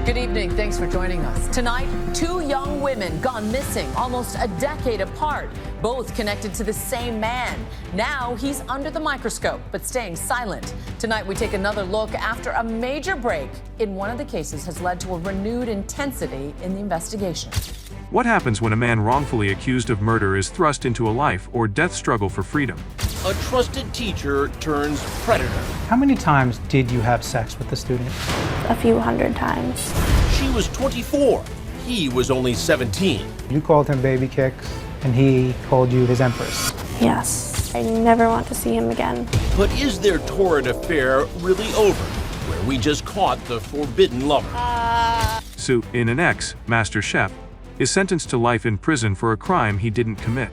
Good evening. Thanks for joining us. Tonight, two young women gone missing almost a decade apart, both connected to the same man. Now he's under the microscope, but staying silent. Tonight, we take another look after a major break in one of the cases has led to a renewed intensity in the investigation. What happens when a man wrongfully accused of murder is thrust into a life or death struggle for freedom? A trusted teacher turns predator. How many times did you have sex with the student? A few hundred times. She was 24. He was only 17. You called him baby kicks, and he called you his empress. Yes. I never want to see him again. But is their torrid affair really over? Where we just caught the forbidden lover. Sue, in an ex-master chef, is sentenced to life in prison for a crime he didn't commit.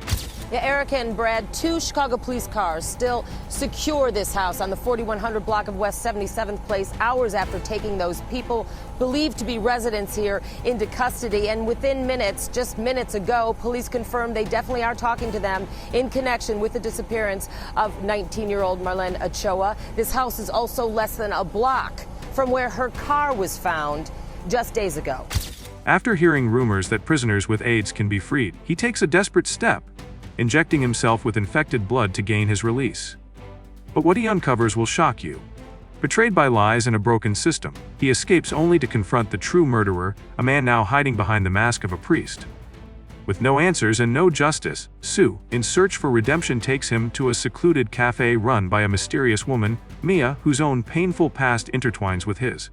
Yeah, Erica and Brad, two Chicago police cars still secure this house on the 4100 block of West 77th Place hours after taking those people believed to be residents here into custody. And within minutes, just minutes ago, police confirmed they definitely are talking to them in connection with the disappearance of 19-year-old Marlene Ochoa. This house is also less than a block from where her car was found just days ago. After hearing rumors that prisoners with AIDS can be freed, he takes a desperate step, injecting himself with infected blood to gain his release. But what he uncovers will shock you. Betrayed by lies and a broken system, he escapes only to confront the true murderer, a man now hiding behind the mask of a priest. With no answers and no justice, Sue, in search for redemption, takes him to a secluded cafe run by a mysterious woman, Mia, whose own painful past intertwines with his.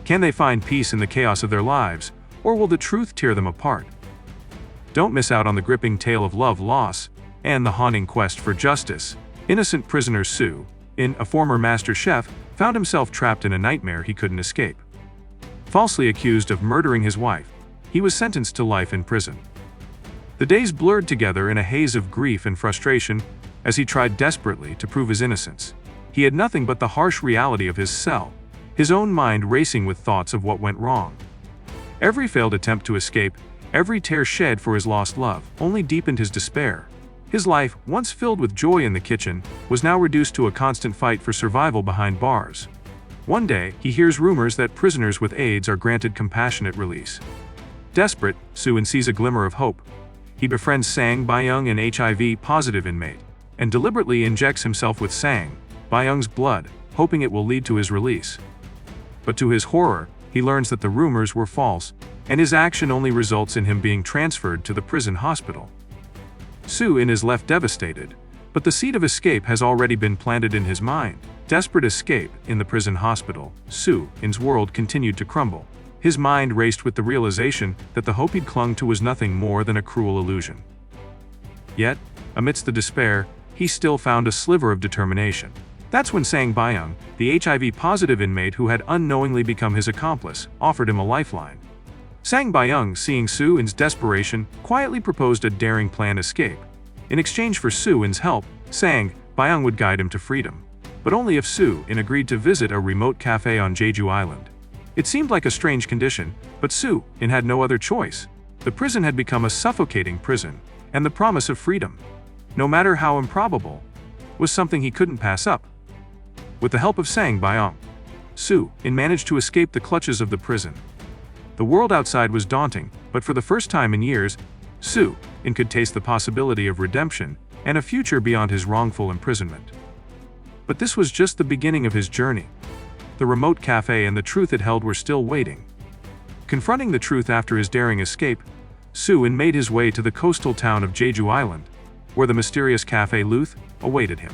Can they find peace in the chaos of their lives, or will the truth tear them apart? Don't miss out on the gripping tale of love, loss, and the haunting quest for justice. Innocent prisoner Sue, a former master chef, found himself trapped in a nightmare he couldn't escape. Falsely accused of murdering his wife, he was sentenced to life in prison. The days blurred together in a haze of grief and frustration as he tried desperately to prove his innocence. He had nothing but the harsh reality of his cell, his own mind racing with thoughts of what went wrong. Every failed attempt to escape, every tear shed for his lost love, only deepened his despair. His life, once filled with joy in the kitchen, was now reduced to a constant fight for survival behind bars. One day, he hears rumors that prisoners with AIDS are granted compassionate release. Desperate, Sue sees a glimmer of hope. He befriends Sang Byung, an HIV-positive inmate, and deliberately injects himself with Sang Byung's blood, hoping it will lead to his release. But to his horror, he learns that the rumors were false, and his action only results in him being transferred to the prison hospital. Sue is left devastated, but the seed of escape has already been planted in his mind. Desperate escape in the prison hospital, Sue's world continued to crumble. His mind raced with the realization that the hope he'd clung to was nothing more than a cruel illusion. Yet, amidst the despair, he still found a sliver of determination. That's when Sang Byung, the HIV-positive inmate who had unknowingly become his accomplice, offered him a lifeline. Sang Byung, seeing Sue's desperation, quietly proposed a daring plan escape. In exchange for Sue's help, Sang Byung would guide him to freedom. But only if Sue agreed to visit a remote cafe on Jeju Island. It seemed like a strange condition, but Sue had no other choice. The prison had become a suffocating prison, and the promise of freedom, no matter how improbable, was something he couldn't pass up. With the help of Sang Byung, Sue managed to escape the clutches of the prison. The world outside was daunting, but for the first time in years, Sue could taste the possibility of redemption and a future beyond his wrongful imprisonment. But this was just the beginning of his journey. The remote cafe and the truth it held were still waiting. Confronting the truth after his daring escape, Sue made his way to the coastal town of Jeju Island, where the mysterious Cafe Luth awaited him.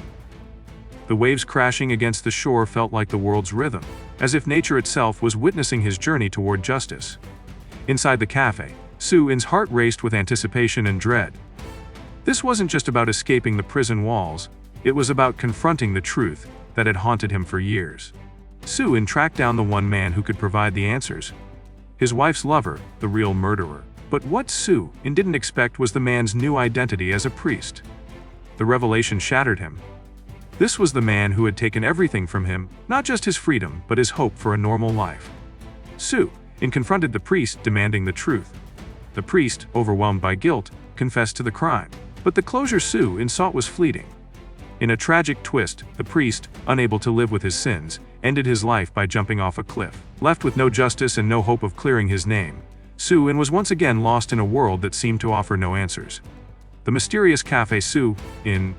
The waves crashing against the shore felt like the world's rhythm, as if nature itself was witnessing his journey toward justice. Inside the cafe, Sue's heart raced with anticipation and dread. This wasn't just about escaping the prison walls, it was about confronting the truth that had haunted him for years. Sue tracked down the one man who could provide the answers. His wife's lover, the real murderer. But what Sue didn't expect was the man's new identity as a priest. The revelation shattered him. This was the man who had taken everything from him, not just his freedom, but his hope for a normal life. Sue confronted the priest, demanding the truth. The priest, overwhelmed by guilt, confessed to the crime. But the closure Sue sought was fleeting. In a tragic twist, the priest, unable to live with his sins, ended his life by jumping off a cliff. Left with no justice and no hope of clearing his name, Sue-in was once again lost in a world that seemed to offer no answers. The mysterious Cafe Sue-in,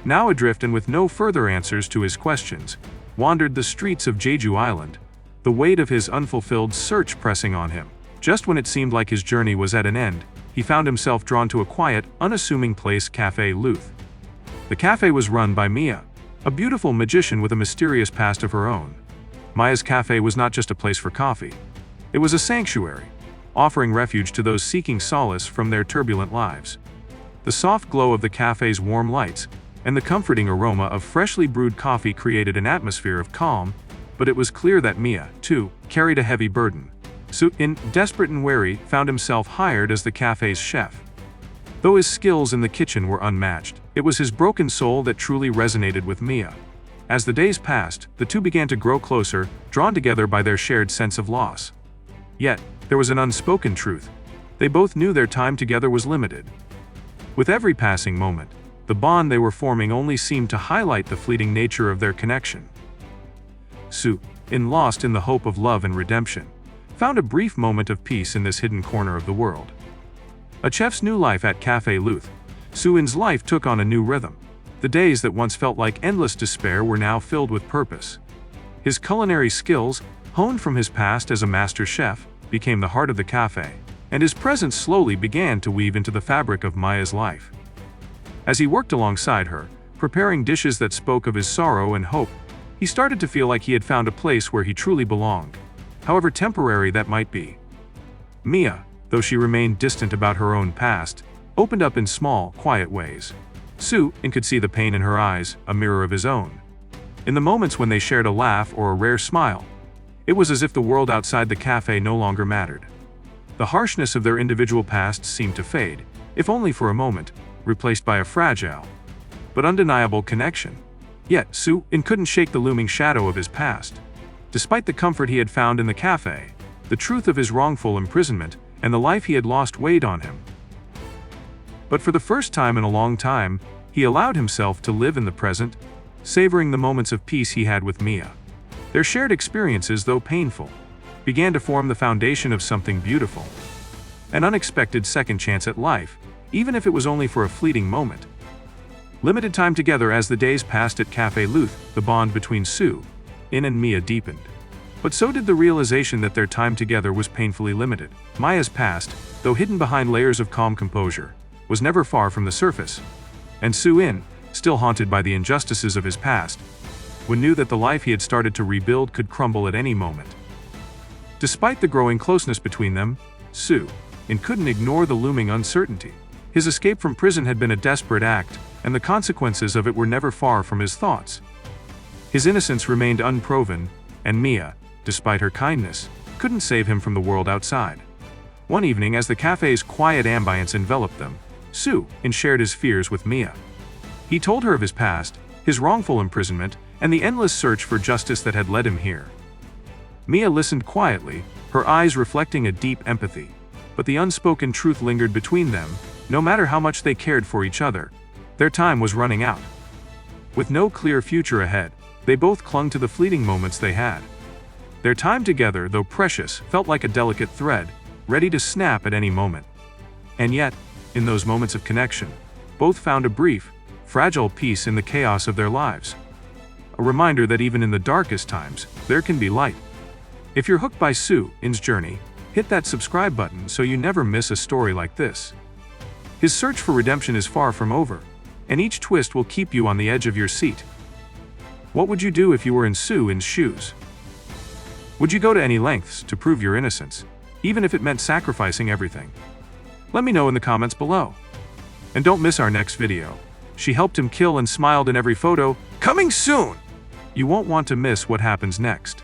now adrift and with no further answers to his questions, wandered the streets of Jeju Island, the weight of his unfulfilled search pressing on him. Just when it seemed like his journey was at an end, he found himself drawn to a quiet, unassuming place, Cafe Luth. The cafe was run by Mia, a beautiful magician with a mysterious past of her own. Maya's cafe was not just a place for coffee. It was a sanctuary, offering refuge to those seeking solace from their turbulent lives. The soft glow of the cafe's warm lights and the comforting aroma of freshly brewed coffee created an atmosphere of calm, but it was clear that Mia, too, carried a heavy burden. Sue-in, desperate and wary, found himself hired as the cafe's chef. Though his skills in the kitchen were unmatched, it was his broken soul that truly resonated with Mia. As the days passed, the two began to grow closer, drawn together by their shared sense of loss. Yet, there was an unspoken truth. They both knew their time together was limited. With every passing moment, the bond they were forming only seemed to highlight the fleeting nature of their connection. Sue-in, lost in the hope of love and redemption, found a brief moment of peace in this hidden corner of the world. A chef's new life at Cafe Luth, Sue-in's life took on a new rhythm. The days that once felt like endless despair were now filled with purpose. His culinary skills, honed from his past as a master chef, became the heart of the cafe, and his presence slowly began to weave into the fabric of Maya's life. As he worked alongside her, preparing dishes that spoke of his sorrow and hope, he started to feel like he had found a place where he truly belonged, however temporary that might be. Mia, though she remained distant about her own past, opened up in small, quiet ways. Sue-in could see the pain in her eyes, a mirror of his own. In the moments when they shared a laugh or a rare smile, it was as if the world outside the cafe no longer mattered. The harshness of their individual pasts seemed to fade, if only for a moment, replaced by a fragile but undeniable connection. Yet, Sue-in couldn't shake the looming shadow of his past. Despite the comfort he had found in the cafe, the truth of his wrongful imprisonment and the life he had lost weighed on him. But for the first time in a long time, he allowed himself to live in the present, savoring the moments of peace he had with Mia. Their shared experiences, though painful, began to form the foundation of something beautiful. An unexpected second chance at life, even if it was only for a fleeting moment. Limited time together. As the days passed at Cafe Luth, the bond between Sue-in and Mia deepened. But so did the realization that their time together was painfully limited. Maya's past, though hidden behind layers of calm composure, was never far from the surface. And Sue-in, still haunted by the injustices of his past, knew that the life he had started to rebuild could crumble at any moment. Despite the growing closeness between them, Sue-in couldn't ignore the looming uncertainty. His escape from prison had been a desperate act, and the consequences of it were never far from his thoughts. His innocence remained unproven, and Mia, despite her kindness, couldn't save him from the world outside. One evening, as the cafe's quiet ambience enveloped them, Sue-in shared his fears with Mia. He told her of his past, his wrongful imprisonment, and the endless search for justice that had led him here. Mia listened quietly, her eyes reflecting a deep empathy, but the unspoken truth lingered between them. No matter how much they cared for each other, their time was running out. With no clear future ahead, they both clung to the fleeting moments they had. Their time together, though precious, felt like a delicate thread, ready to snap at any moment. And yet, in those moments of connection, both found a brief, fragile peace in the chaos of their lives. A reminder that even in the darkest times, there can be light. If you're hooked by Sue-in's journey, hit that subscribe button so you never miss a story like this. His search for redemption is far from over, and each twist will keep you on the edge of your seat. What would you do if you were in Sue-in's shoes? Would you go to any lengths to prove your innocence, even if it meant sacrificing everything? Let me know in the comments below. And don't miss our next video. She helped him kill and smiled in every photo, coming soon! You won't want to miss what happens next.